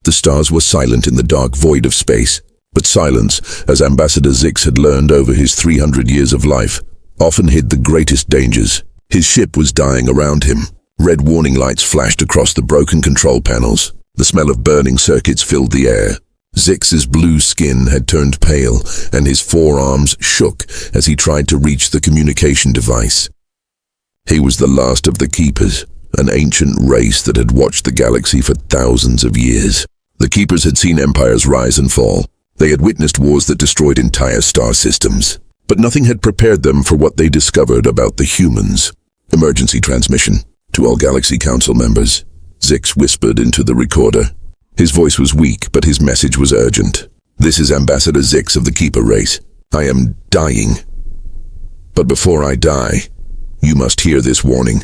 The stars were silent in the dark void of space. But silence, as Ambassador Zix had learned over his 300 years of life, often hid the greatest dangers. His ship was dying around him. Red warning lights flashed across the broken control panels. The smell of burning circuits filled the air. Zix's blue skin had turned pale, and his forearms shook as he tried to reach the communication device. He was the last of the Keepers, an ancient race that had watched the galaxy for thousands of years. The Keepers had seen empires rise and fall. They had witnessed wars that destroyed entire star systems. But nothing had prepared them for what they discovered about the humans. Emergency transmission to all Galaxy Council members. Zix whispered into the recorder. His voice was weak, but his message was urgent. This is Ambassador Zix of the Keeper race. I am dying. But before I die, you must hear this warning.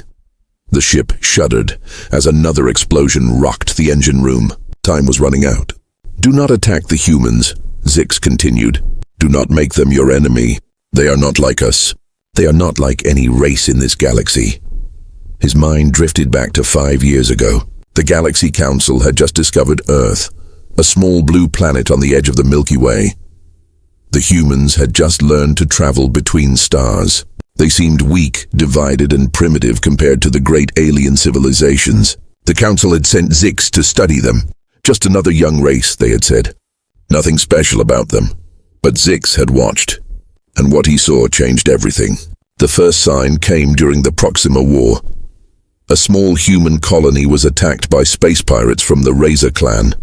The ship shuddered as another explosion rocked the engine room. Time was running out. Do not attack the humans, Zix continued. Do not make them your enemy. They are not like us. They are not like any race in this galaxy. His mind drifted back to 5 years ago. The Galaxy Council had just discovered Earth, a small blue planet on the edge of the Milky Way. The humans had just learned to travel between stars. They seemed weak, divided, and primitive compared to the great alien civilizations. The Council had sent Zix to study them. Just another young race, they had said. Nothing special about them. But Zix had watched, and what he saw changed everything. The first sign came during the Proxima War. A small human colony was attacked by space pirates from the Razor clan.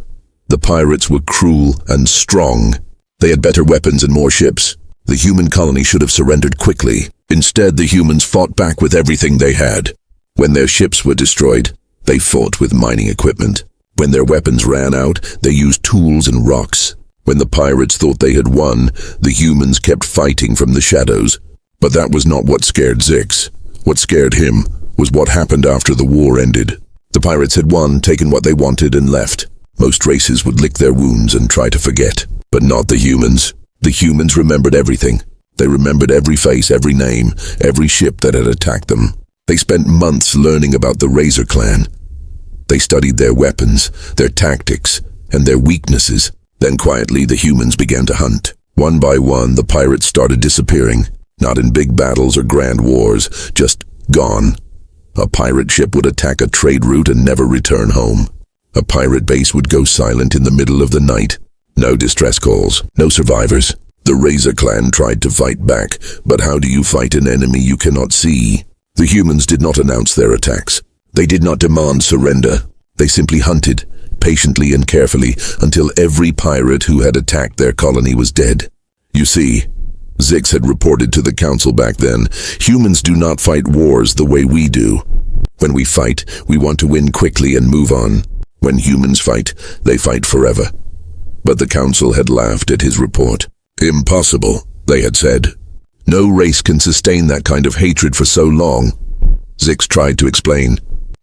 The pirates were cruel and strong. They had better weapons and more ships. The human colony should have surrendered quickly. Instead, the humans fought back with everything they had. When their ships were destroyed, they fought with mining equipment. When their weapons ran out, they used tools and rocks. When the pirates thought they had won, the humans kept fighting from the shadows. But that was not what scared Zix. What scared him was what happened after the war ended. The pirates had won, taken what they wanted, and left. Most races would lick their wounds and try to forget, but not the humans. The humans remembered everything. They remembered every face, every name, every ship that had attacked them. They spent months learning about the Razor clan. They studied their weapons, their tactics, and their weaknesses. Then quietly the humans began to hunt. One by one, the pirates started disappearing. Not in big battles or grand wars, just gone. A pirate ship would attack a trade route and never return home. A pirate base would go silent in the middle of the night. No distress calls, no survivors. The Razor clan tried to fight back, but how do you fight an enemy you cannot see? The humans did not announce their attacks. They did not demand surrender. They simply hunted, patiently and carefully, until every pirate who had attacked their colony was dead. You see, Zix had reported to the council back then, humans do not fight wars the way we do. When we fight, we want to win quickly and move on. When humans fight, they fight forever. But the council had laughed at his report. Impossible, they had said. No race can sustain that kind of hatred for so long. Zix tried to explain.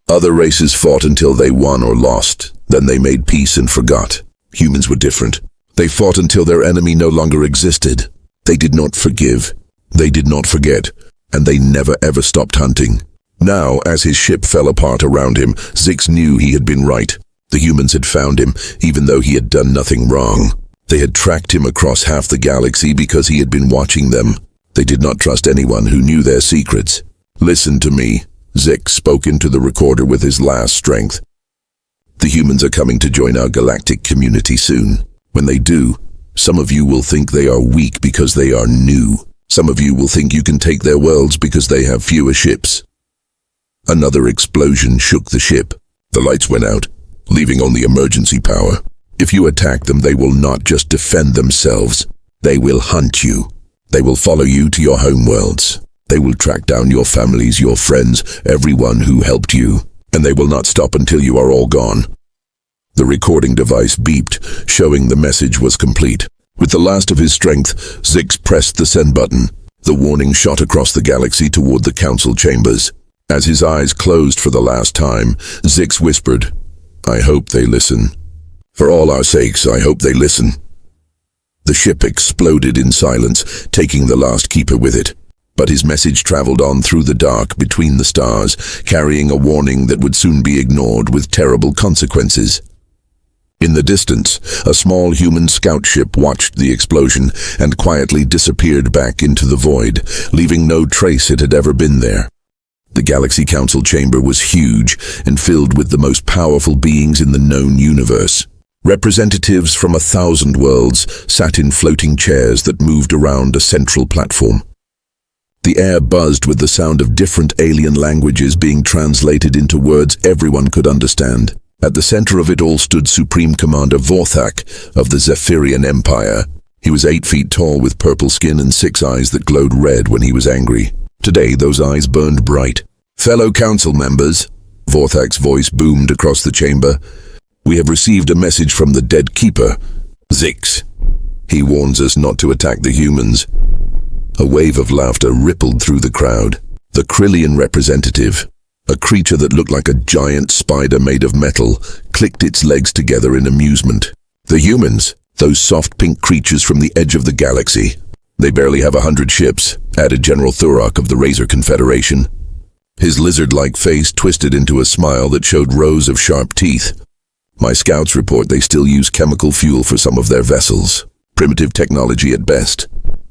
Other races fought until they won or lost. Then they made peace and forgot. Humans were different. They fought until their enemy no longer existed. They did not forgive. They did not forget. And they never ever stopped hunting. Now, as his ship fell apart around him, Zix knew he had been right. The humans had found him, even though he had done nothing wrong. They had tracked him across half the galaxy because he had been watching them. They did not trust anyone who knew their secrets. Listen to me, Zix spoke into the recorder with his last strength. The humans are coming to join our galactic community soon. When they do, some of you will think they are weak because they are new. Some of you will think you can take their worlds because they have fewer ships. Another explosion shook the ship. The lights went out, leaving only emergency power. If you attack them, they will not just defend themselves. They will hunt you. They will follow you to your homeworlds. They will track down your families, your friends, everyone who helped you. And they will not stop until you are all gone. The recording device beeped, showing the message was complete. With the last of his strength, Zix pressed the send button. The warning shot across the galaxy toward the council chambers. As his eyes closed for the last time, Zix whispered, I hope they listen. For all our sakes, I hope they listen. The ship exploded in silence, taking the last keeper with it. But his message traveled on through the dark between the stars, carrying a warning that would soon be ignored with terrible consequences. In the distance, a small human scout ship watched the explosion and quietly disappeared back into the void, leaving no trace it had ever been there. The Galaxy Council chamber was huge and filled with the most powerful beings in the known universe. Representatives from 1,000 worlds sat in floating chairs that moved around a central platform. The air buzzed with the sound of different alien languages being translated into words everyone could understand. At the center of it all stood Supreme Commander Vorthak of the Zephyrian Empire. He was 8 feet tall with purple skin and 6 eyes that glowed red when he was angry. Today, those eyes burned bright. "Fellow council members," Vorthak's voice boomed across the chamber, "we have received a message from the dead keeper, Zix. He warns us not to attack the humans." A wave of laughter rippled through the crowd. The Krillian representative, a creature that looked like a giant spider made of metal, clicked its legs together in amusement. "The humans, those soft pink creatures from the edge of the galaxy. They barely have 100 ships," added General Thurok of the Razor Confederation. His lizard-like face twisted into a smile that showed rows of sharp teeth. "My scouts report they still use chemical fuel for some of their vessels. Primitive technology at best."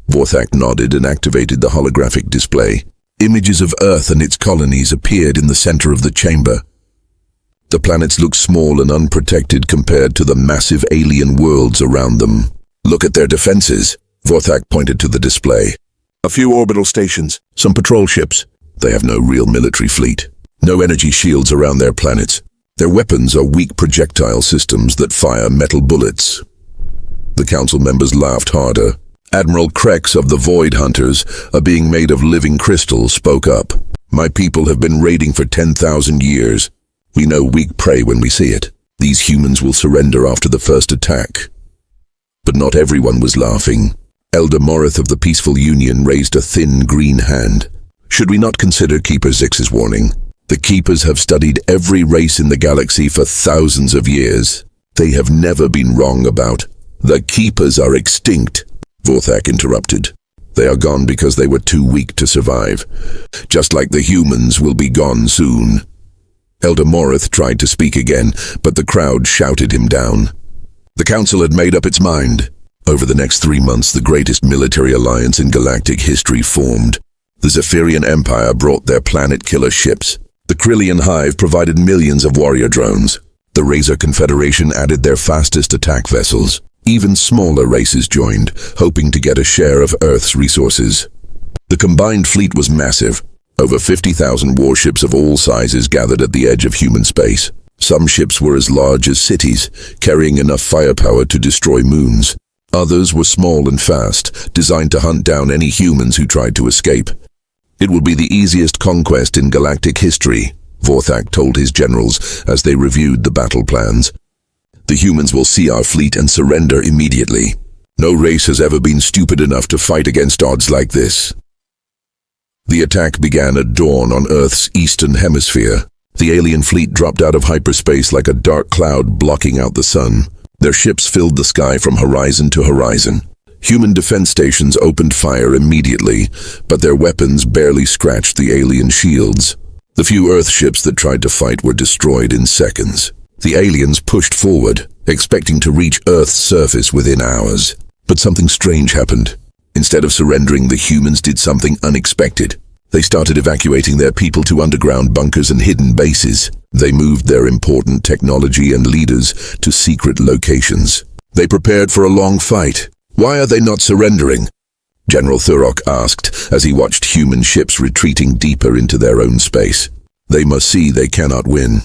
Vorthak nodded and activated the holographic display. Images of Earth and its colonies appeared in the center of the chamber. The planets looked small and unprotected compared to the massive alien worlds around them. "Look at their defenses," Vorthak pointed to the display. "A few orbital stations, some patrol ships. They have no real military fleet. No energy shields around their planets. Their weapons are weak projectile systems that fire metal bullets." The council members laughed harder. Admiral Krex of the Void Hunters, a being made of living crystal, spoke up. "My people have been raiding for 10,000 years. We know weak prey when we see it. These humans will surrender after the first attack." But not everyone was laughing. Elder Morith of the Peaceful Union raised a thin green hand. "Should we not consider Keeper Zix's warning? The Keepers have studied every race in the galaxy for thousands of years. They have never been wrong about. The Keepers are extinct." Vorthak interrupted. "They are gone because they were too weak to survive. Just like the humans will be gone soon." Elder Morith tried to speak again, but the crowd shouted him down. The council had made up its mind. Over the next 3 months, the greatest military alliance in galactic history formed. The Zephyrian Empire brought their planet-killer ships. The Krillian Hive provided millions of warrior drones. The Razor Confederation added their fastest attack vessels. Even smaller races joined, hoping to get a share of Earth's resources. The combined fleet was massive. Over 50,000 warships of all sizes gathered at the edge of human space. Some ships were as large as cities, carrying enough firepower to destroy moons. Others were small and fast, designed to hunt down any humans who tried to escape. "It will be the easiest conquest in galactic history," Vorthak told his generals as they reviewed the battle plans. "The humans will see our fleet and surrender immediately. No race has ever been stupid enough to fight against odds like this." The attack began at dawn on Earth's eastern hemisphere. The alien fleet dropped out of hyperspace like a dark cloud blocking out the sun. Their ships filled the sky from horizon to horizon. Human defense stations opened fire immediately, but their weapons barely scratched the alien shields. The few Earth ships that tried to fight were destroyed in seconds. The aliens pushed forward, expecting to reach Earth's surface within hours. But something strange happened. Instead of surrendering, the humans did something unexpected. They started evacuating their people to underground bunkers and hidden bases. They moved their important technology and leaders to secret locations. They prepared for a long fight. "Why are they not surrendering?" General Thurok asked as he watched human ships retreating deeper into their own space. "They must see they cannot win."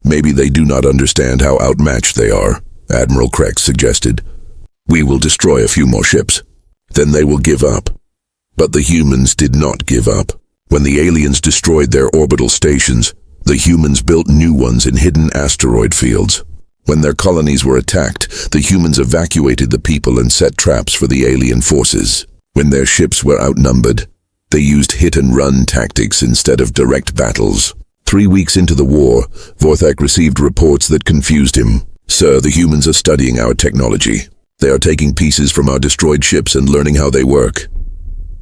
"Maybe they do not understand how outmatched they are," Admiral Krex suggested. "We will destroy a few more ships. Then they will give up." But the humans did not give up. When the aliens destroyed their orbital stations, the humans built new ones in hidden asteroid fields. When their colonies were attacked, the humans evacuated the people and set traps for the alien forces. When their ships were outnumbered, they used hit-and-run tactics instead of direct battles. 3 weeks into the war, Vorthak received reports that confused him. "Sir, the humans are studying our technology. They are taking pieces from our destroyed ships and learning how they work."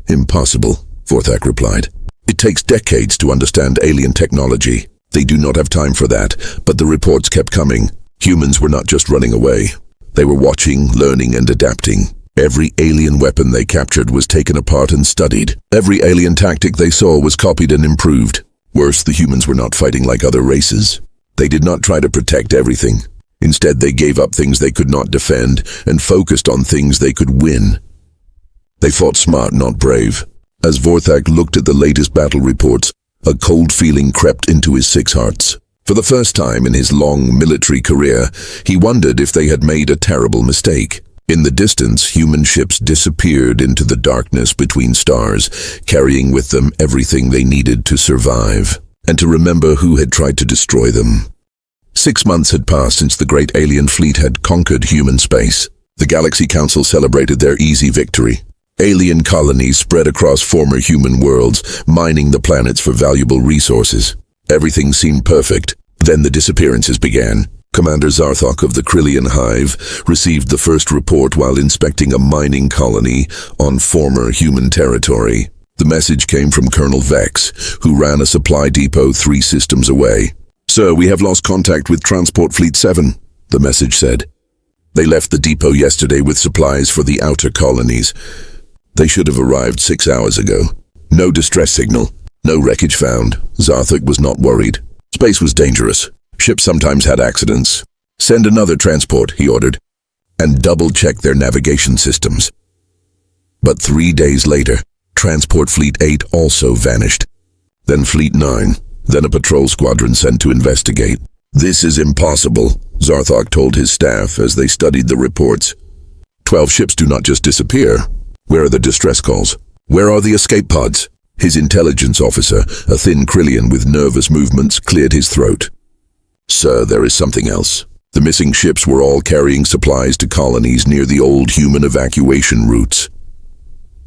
"Impossible," Vorthak replied. "It takes decades to understand alien technology. They do not have time for that," but the reports kept coming. Humans were not just running away. They were watching, learning, and adapting. Every alien weapon they captured was taken apart and studied. Every alien tactic they saw was copied and improved. Worse, the humans were not fighting like other races. They did not try to protect everything. Instead, they gave up things they could not defend and focused on things they could win. They fought smart, not brave. As Vorthak looked at the latest battle reports, a cold feeling crept into his six hearts. For the first time in his long military career, he wondered if they had made a terrible mistake. In the distance, human ships disappeared into the darkness between stars, carrying with them everything they needed to survive, and to remember who had tried to destroy them. 6 months had passed since the great alien fleet had conquered human space. The Galaxy Council celebrated their easy victory. Alien colonies spread across former human worlds, mining the planets for valuable resources. Everything seemed perfect. Then the disappearances began. Commander Zarthok of the Krillian Hive received the first report while inspecting a mining colony on former human territory. The message came from Colonel Vex, who ran a supply depot 3 systems away. "Sir, we have lost contact with Transport Fleet 7, the message said. "They left the depot yesterday with supplies for the outer colonies. They should have arrived 6 hours ago. No distress signal. No wreckage found." Zarthok was not worried. Space was dangerous. Ships sometimes had accidents. "Send another transport," he ordered, "and double-check their navigation systems." But 3 days later, Transport Fleet 8 also vanished. Then Fleet 9, then a patrol squadron sent to investigate. "This is impossible," Zarthok told his staff as they studied the reports. 12 ships do not just disappear. Where are the distress calls? Where are the escape pods? His intelligence officer, a thin Krillian with nervous movements, cleared his throat. "Sir, there is something else. The missing ships were all carrying supplies to colonies near the old human evacuation routes."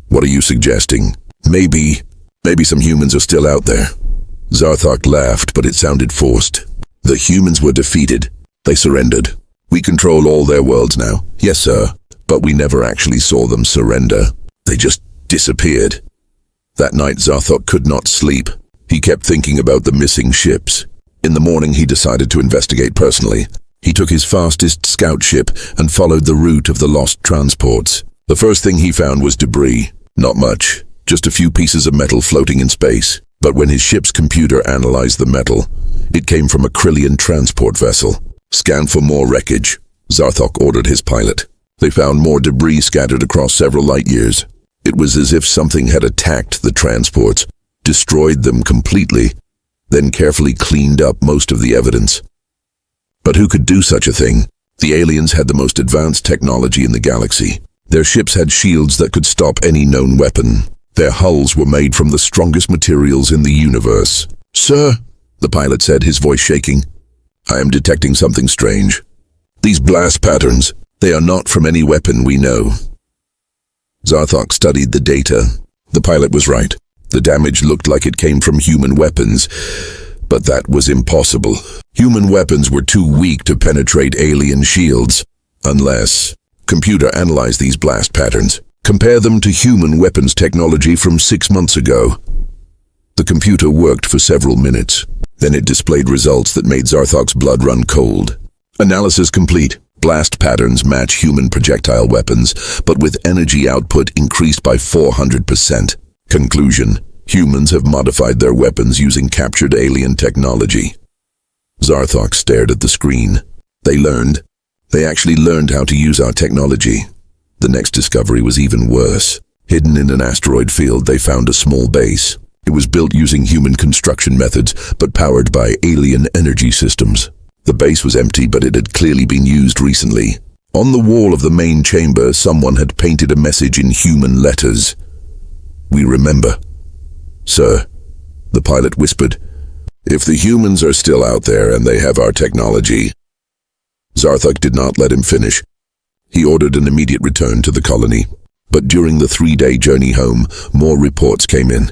"What are you suggesting?" Maybe some humans are still out there." Zarthok laughed, but it sounded forced. "The humans were defeated. They surrendered. We control all their worlds now." "Yes, sir, but we never actually saw them surrender. They just disappeared." That night, Zarthok could not sleep. He kept thinking about the missing ships. In the morning, he decided to investigate personally. He took his fastest scout ship and followed the route of the lost transports. The first thing he found was debris. Not much, just a few pieces of metal floating in space. But when his ship's computer analyzed the metal, it came from a Krillian transport vessel. "Scan for more wreckage," Zarthok ordered his pilot. They found more debris scattered across several light years. It was as if something had attacked the transports, destroyed them completely, then carefully cleaned up most of the evidence. But who could do such a thing? The aliens had the most advanced technology in the galaxy. Their ships had shields that could stop any known weapon. Their hulls were made from the strongest materials in the universe. "Sir," the pilot said, his voice shaking, "I am detecting something strange. These blast patterns, they are not from any weapon we know." Zarthok studied the data. The pilot was right. The damage looked like it came from human weapons, but that was impossible. Human weapons were too weak to penetrate alien shields, unless... Computer analyzed these blast patterns. Compare them to human weapons technology from 6 months ago. The computer worked for several minutes. Then it displayed results that made Zarthok's blood run cold. Analysis complete. Blast patterns match human projectile weapons, but with energy output increased by 400%. Conclusion: humans have modified their weapons using captured alien technology. Zarthok stared at the screen. They actually learned how to use our technology. The next discovery was even worse. Hidden in an asteroid field, they found a small base. It was built using human construction methods, but powered by alien energy systems. The base was empty, but it had clearly been used recently. On the wall of the main chamber, someone had painted a message in human letters. "We remember." "Sir," the pilot whispered, "if the humans are still out there and they have our technology..." Zarthok did not let him finish. He ordered an immediate return to the colony. But during the 3-day journey home, more reports came in.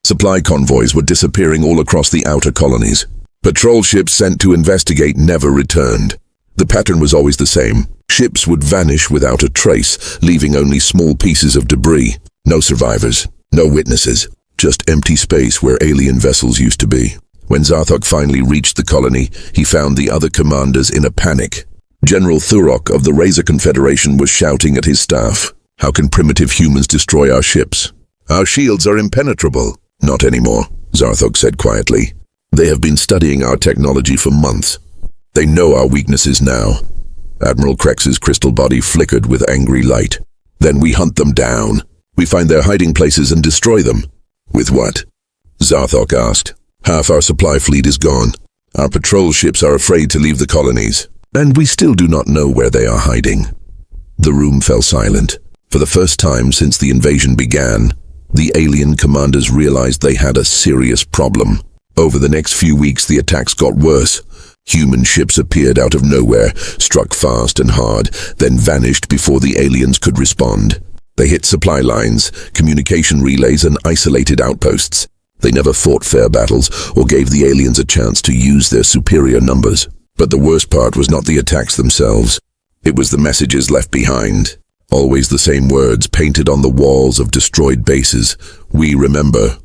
Supply convoys were disappearing all across the outer colonies. Patrol ships sent to investigate never returned. The pattern was always the same. Ships would vanish without a trace, leaving only small pieces of debris. No survivors, no witnesses, just empty space where alien vessels used to be. When Zarthok finally reached the colony, he found the other commanders in a panic. General Thurok of the Razor Confederation was shouting at his staff. "How can primitive humans destroy our ships? Our shields are impenetrable." "Not anymore," Zarthok said quietly. "They have been studying our technology for months. They know our weaknesses now." Admiral Krex's crystal body flickered with angry light. "Then we hunt them down. We find their hiding places and destroy them." "With what?" Zarthok asked. "Half our supply fleet is gone. Our patrol ships are afraid to leave the colonies, and we still do not know where they are hiding." The room fell silent. For the first time since the invasion began, the alien commanders realized they had a serious problem. Over the next few weeks, the attacks got worse. Human ships appeared out of nowhere, struck fast and hard, then vanished before the aliens could respond. They hit supply lines, communication relays, and isolated outposts. They never fought fair battles or gave the aliens a chance to use their superior numbers. But the worst part was not the attacks themselves. It was the messages left behind. Always the same words painted on the walls of destroyed bases. "We remember."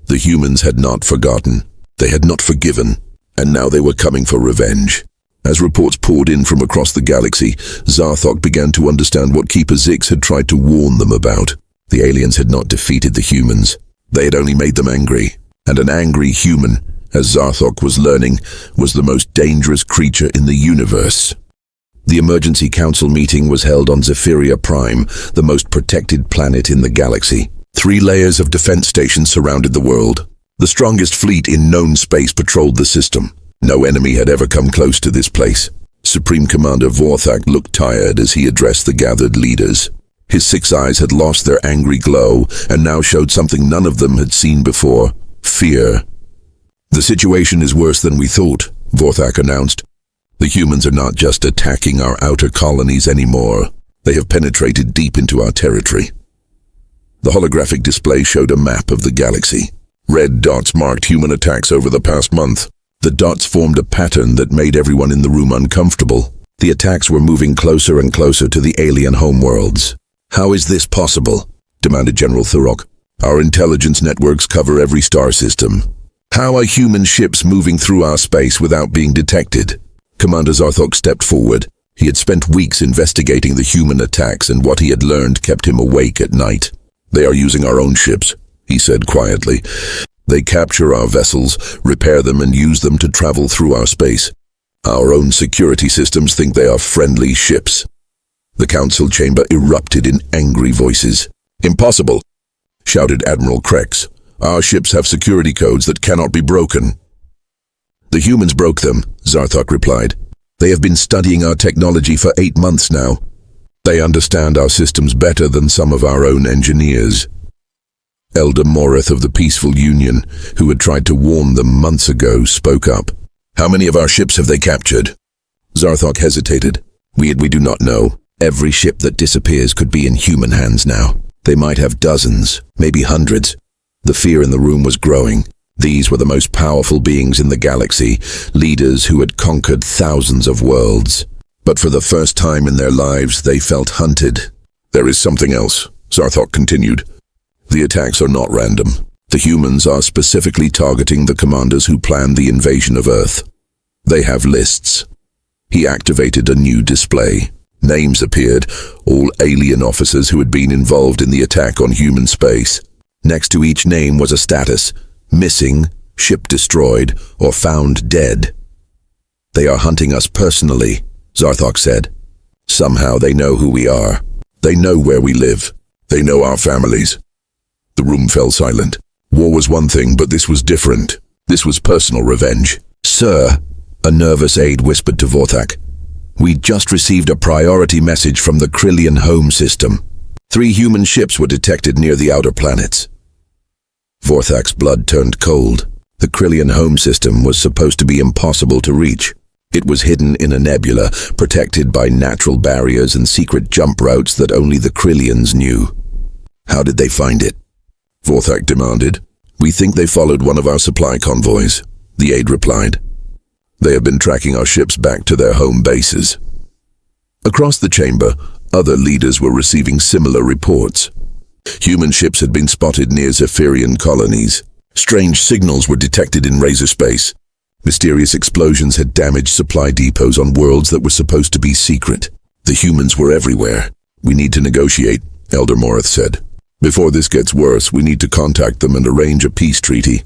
The humans had not forgotten. They had not forgiven. And now they were coming for revenge. As reports poured in from across the galaxy, Zarthok began to understand what Keeper Zix had tried to warn them about. The aliens had not defeated the humans. They had only made them angry. And an angry human, as Zarthok was learning, was the most dangerous creature in the universe. The emergency council meeting was held on Zephyria Prime, the most protected planet in the galaxy. 3 layers of defense stations surrounded the world. The strongest fleet in known space patrolled the system. No enemy had ever come close to this place. Supreme Commander Vorthak looked tired as he addressed the gathered leaders. His 6 eyes had lost their angry glow and now showed something none of them had seen before: fear. "The situation is worse than we thought," Vorthak announced. "The humans are not just attacking our outer colonies anymore. They have penetrated deep into our territory." The holographic display showed a map of the galaxy. Red dots marked human attacks over the past month. The dots formed a pattern that made everyone in the room uncomfortable. The attacks were moving closer and closer to the alien homeworlds. "How is this possible?" demanded General Thurok. "Our intelligence networks cover every star system. How are human ships moving through our space without being detected?" Commander Zarthok stepped forward. He had spent weeks investigating the human attacks, and what he had learned kept him awake at night. "They are using our own ships," he said quietly. "They capture our vessels, repair them, and use them to travel through our space. Our own security systems think they are friendly ships." The council chamber erupted in angry voices. "Impossible," shouted Admiral Krex. "Our ships have security codes that cannot be broken." "The humans broke them," Zarthok replied. "They have been studying our technology for 8 months now. They understand our systems better than some of our own engineers." Elder Morith of the Peaceful Union, who had tried to warn them months ago, spoke up. "How many of our ships have they captured?" Zarthok hesitated. We do not know. Every ship that disappears could be in human hands now. They might have dozens, maybe hundreds. The fear in the room was growing. These were the most powerful beings in the galaxy, leaders who had conquered thousands of worlds. But for the first time in their lives, they felt hunted. "There is something else," Zarthok continued. "The attacks are not random. The humans are specifically targeting the commanders who planned the invasion of Earth. They have lists." He activated a new display. Names appeared, all alien officers who had been involved in the attack on human space. Next to each name was a status: missing, ship destroyed, or found dead. "They are hunting us personally," Zarthok said. "Somehow they know who we are. They know where we live. They know our families." The room fell silent. War was one thing, but this was different. This was personal revenge. "Sir," a nervous aide whispered to Vorthak, "we just received a priority message from the Krillian home system. 3 human ships were detected near the outer planets." Vorthak's blood turned cold. The Krillian home system was supposed to be impossible to reach. It was hidden in a nebula, protected by natural barriers and secret jump routes that only the Krillians knew. "How did they find it?" Vorthak demanded. "We think they followed one of our supply convoys," the aide replied. "They have been tracking our ships back to their home bases." Across the chamber, other leaders were receiving similar reports. Human ships had been spotted near Zephyrian colonies. Strange signals were detected in razor space. Mysterious explosions had damaged supply depots on worlds that were supposed to be secret. The humans were everywhere. "We need to negotiate," Elder Morith said. "Before this gets worse, we need to contact them and arrange a peace treaty."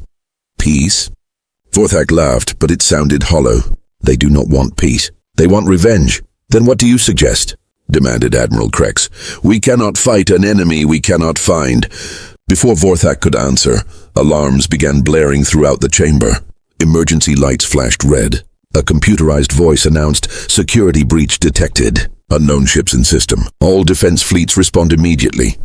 "Peace?" Vorthak laughed, but it sounded hollow. "They do not want peace. They want revenge. Then what do you suggest?" demanded Admiral Krex. "We cannot fight an enemy we cannot find." Before Vorthak could answer, alarms began blaring throughout the chamber. Emergency lights flashed red. A computerized voice announced, "Security breach detected. Unknown ships in system. All defense fleets respond immediately."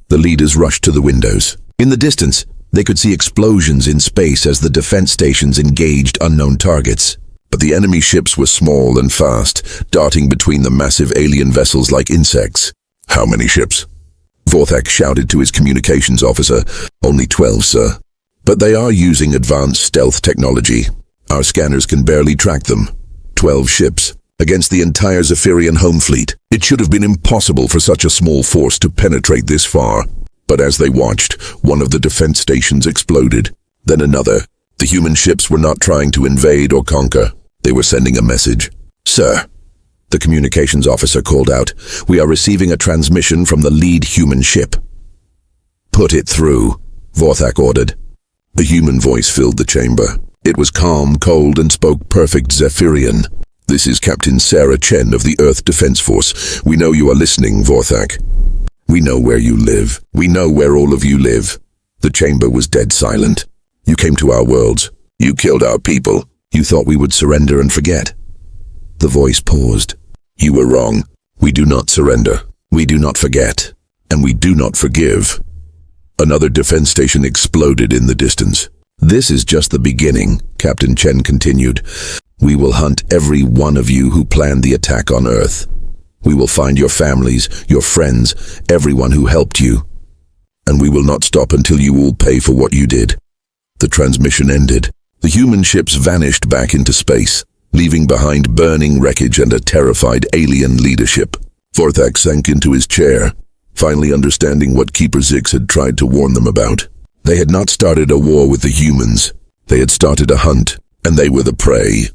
The leaders rushed to the windows. In the distance, they could see explosions in space as the defense stations engaged unknown targets. But the enemy ships were small and fast, darting between the massive alien vessels like insects. "How many ships?" Vorthak shouted to his communications officer. "Only 12, sir. But they are using advanced stealth technology. Our scanners can barely track them. 12 ships against the entire Zephyrian home fleet. It should have been impossible for such a small force to penetrate this far." But as they watched, one of the defense stations exploded. Then another. The human ships were not trying to invade or conquer. They were sending a message. "Sir," the communications officer called out, "we are receiving a transmission from the lead human ship." "Put it through," Vorthak ordered. The human voice filled the chamber. It was calm, cold, and spoke perfect Zephyrian. "This is Captain Sarah Chen of the Earth Defense Force. We know you are listening, Vorthak. We know where you live. We know where all of you live." The chamber was dead silent. "You came to our worlds. You killed our people. You thought we would surrender and forget." The voice paused. "You were wrong. We do not surrender. We do not forget. And we do not forgive." Another defense station exploded in the distance. "This is just the beginning," Captain Chen continued. "We will hunt every one of you who planned the attack on Earth. We will find your families, your friends, everyone who helped you. And we will not stop until you all pay for what you did." The transmission ended. The human ships vanished back into space, leaving behind burning wreckage and a terrified alien leadership. Vorthak sank into his chair, finally understanding what Keeper Zix had tried to warn them about. They had not started a war with the humans. They had started a hunt, and they were the prey.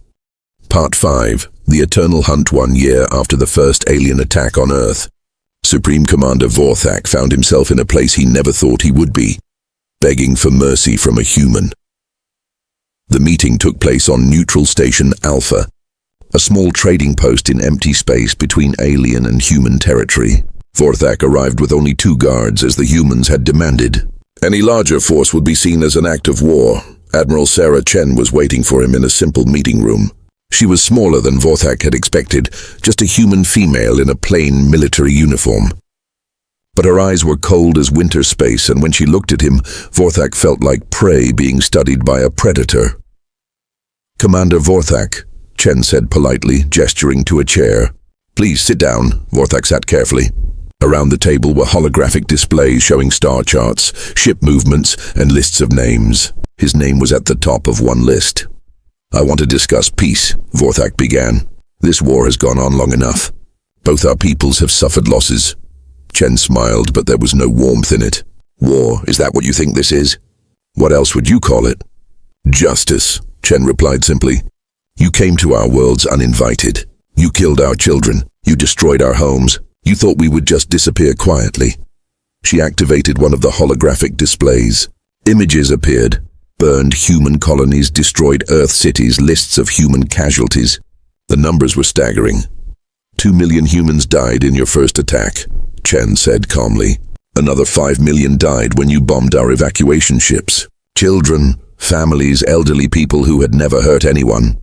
Part 5. The Eternal Hunt 1 year after the first alien attack on Earth. Supreme Commander Vorthak found himself in a place he never thought he would be, begging for mercy from a human. The meeting took place on Neutral Station Alpha, a small trading post in empty space between alien and human territory. Vorthak arrived with only 2 guards as the humans had demanded. Any larger force would be seen as an act of war. Admiral Sarah Chen was waiting for him in a simple meeting room. She was smaller than Vorthak had expected, just a human female in a plain military uniform. But her eyes were cold as winter space, and when she looked at him, Vorthak felt like prey being studied by a predator. "Commander Vorthak," Chen said politely, gesturing to a chair. "Please sit down." Vorthak sat carefully. Around the table were holographic displays showing star charts, ship movements, and lists of names. His name was at the top of one list. "I want to discuss peace," Vorthak began. "This war has gone on long enough. Both our peoples have suffered losses." Chen smiled, but there was no warmth in it. "War, is that what you think this is? What else would you call it?" "Justice," Chen replied simply. "You came to our worlds uninvited. You killed our children. You destroyed our homes. You thought we would just disappear quietly." She activated one of the holographic displays. Images appeared. Burned human colonies, destroyed Earth cities, lists of human casualties. The numbers were staggering. 2 million humans died in your first attack, Chen said calmly. Another 5 million died when you bombed our evacuation ships. Children, families, elderly people who had never hurt anyone.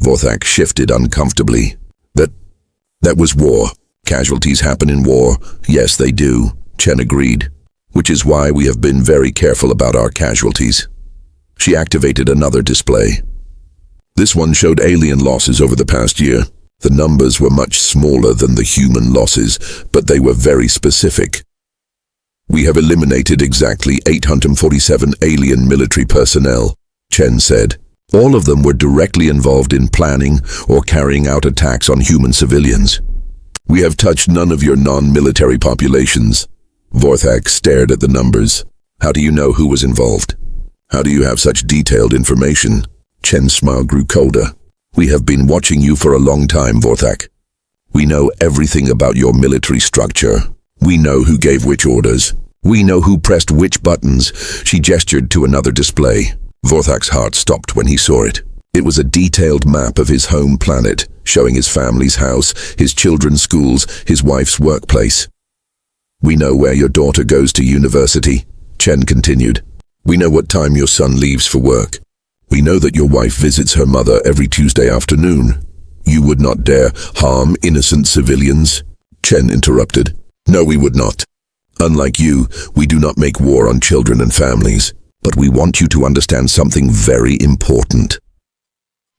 Vorthak shifted uncomfortably. That was war. Casualties happen in war. Yes, they do, Chen agreed. Which is why we have been very careful about our casualties. She activated another display. This one showed alien losses over the past year. The numbers were much smaller than the human losses, but they were very specific. We have eliminated exactly 847 alien military personnel, Chen said. All of them were directly involved in planning or carrying out attacks on human civilians. We have touched none of your non-military populations. Vorthak stared at the numbers. How do you know who was involved? How do you have such detailed information? Chen's smile grew colder. We have been watching you for a long time, Vorthak. We know everything about your military structure. We know who gave which orders. We know who pressed which buttons. She gestured to another display. Vorthak's heart stopped when he saw it. It was a detailed map of his home planet, showing his family's house, his children's schools, his wife's workplace. We know where your daughter goes to university, Chen continued. We know what time your son leaves for work. We know that your wife visits her mother every Tuesday afternoon. You would not dare harm innocent civilians, Chen interrupted. No, we would not. Unlike you, we do not make war on children and families, but we want you to understand something very important.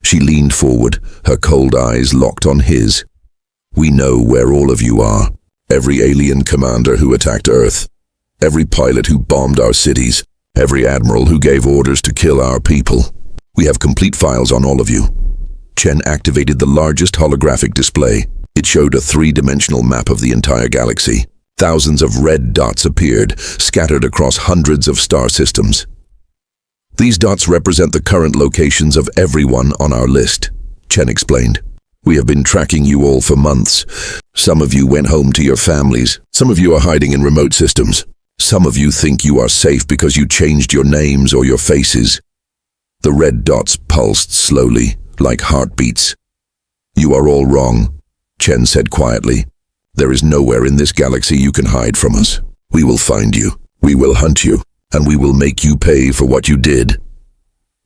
She leaned forward, her cold eyes locked on his. We know where all of you are. Every alien commander who attacked Earth. Every pilot who bombed our cities. Every admiral who gave orders to kill our people. We have complete files on all of you. Chen activated the largest holographic display. It showed a three-dimensional map of the entire galaxy. Thousands of red dots appeared, scattered across hundreds of star systems. These dots represent the current locations of everyone on our list, Chen explained. We have been tracking you all for months. Some of you went home to your families. Some of you are hiding in remote systems. Some of you think you are safe because you changed your names or your faces. The red dots pulsed slowly, like heartbeats. You are all wrong, Chen said quietly. There is nowhere in this galaxy you can hide from us. We will find you. We will hunt you. And we will make you pay for what you did.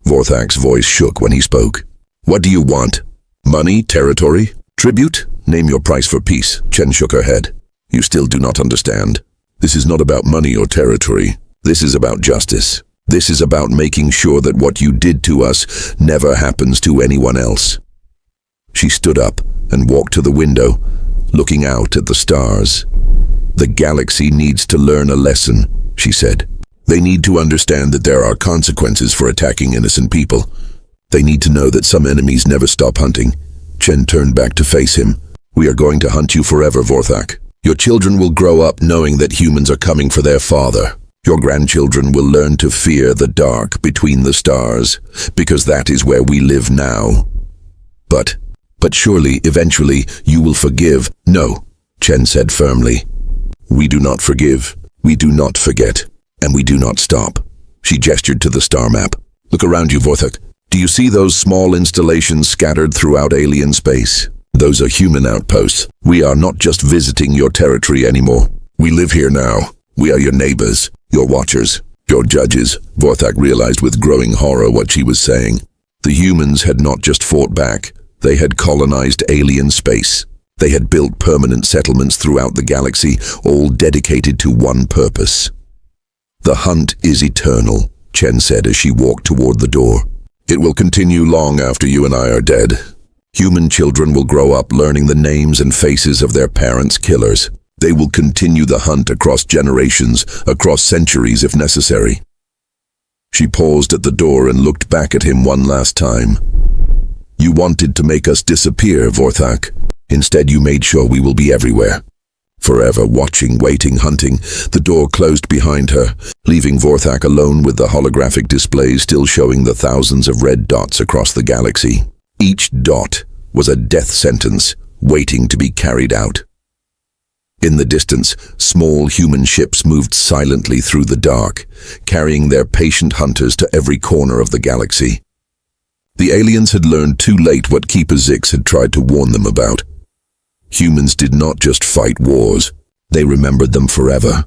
Vorthak's voice shook when he spoke. What do you want? Money? Territory? Tribute? Name your price for peace. Chen shook her head. You still do not understand. This is not about money or territory. This is about justice. This is about making sure that what you did to us never happens to anyone else. She stood up and walked to the window, looking out at the stars. The galaxy needs to learn a lesson, she said. They need to understand that there are consequences for attacking innocent people. They need to know that some enemies never stop hunting. Chen turned back to face him. We are going to hunt you forever, Vorthak. Your children will grow up knowing that humans are coming for their father. Your grandchildren will learn to fear the dark between the stars, because that is where we live now. But surely, eventually, you will forgive. No, Chen said firmly. We do not forgive. We do not forget. And we do not stop. She gestured to the star map. Look around you, Vorthak. Do you see those small installations scattered throughout alien space? Those are human outposts. We are not just visiting your territory anymore. We live here now. We are your neighbors, your watchers, your judges. Vorthak realized with growing horror what she was saying. The humans had not just fought back. They had colonized alien space. They had built permanent settlements throughout the galaxy, all dedicated to one purpose. The hunt is eternal, Chen said as she walked toward the door. It will continue long after you and I are dead. Human children will grow up learning the names and faces of their parents' killers. They will continue the hunt across generations, across centuries if necessary. She paused at the door and looked back at him one last time. You wanted to make us disappear, Vorthak. Instead, you made sure we will be everywhere. Forever watching, waiting, hunting, the door closed behind her, leaving Vorthak alone with the holographic displays still showing the thousands of red dots across the galaxy. Each dot was a death sentence waiting to be carried out. In the distance, small human ships moved silently through the dark, carrying their patient hunters to every corner of the galaxy. The aliens had learned too late what Keeper Zix had tried to warn them about. Humans did not just fight wars, they remembered them forever.